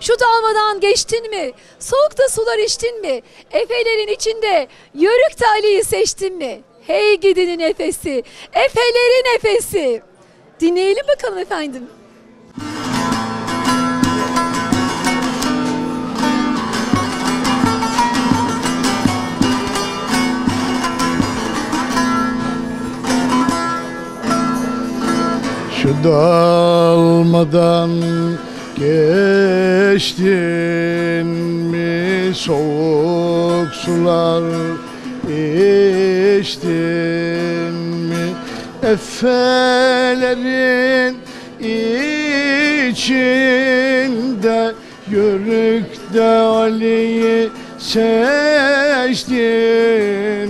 Şu dalmadan geçtin mi? Soğukta sular içtin mi? Efelerin içinde Yörükte Ali'yi seçtin mi? Hey gidinin nefesi, Efelerin nefesi. Dinleyelim bakalım efendim. Şu dalmadan geçtin mi, soğuk sular içtin mi? Efelerin içinde Yörükte Ali'yi seçtin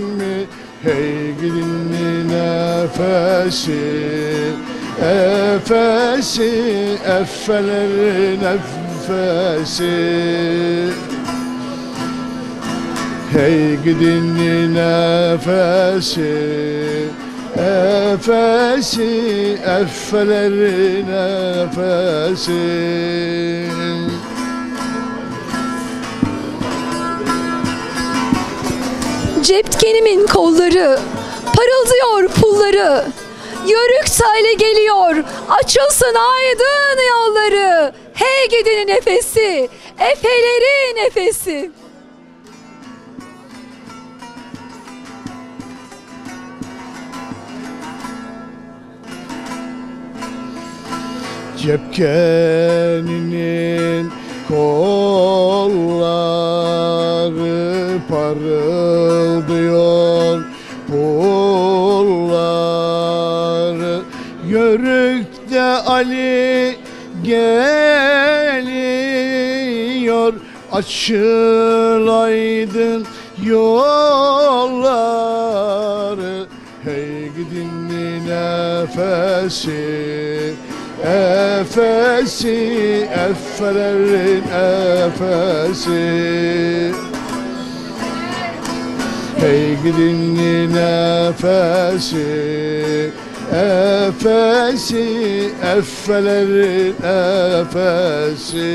mi? Hey gidin nefesi, efesi, effelerin nefesi. Hey gidin nefesi, efesi, effelerin nefesi. Cepkenimin kolları, parıldıyor pulları. Yörükte Ali geliyor, açılsın aydın yolları. Hey gidinin nefesi, Efelerin nefesi. Cepkeninin kolları parıldıyor pulları. Yörükte Ali geliyor, açılaydın yolları. Hey gidin nefesi, efesi, effelerin efesi. Hey gidin nefesi, efesi, effelerin efesi.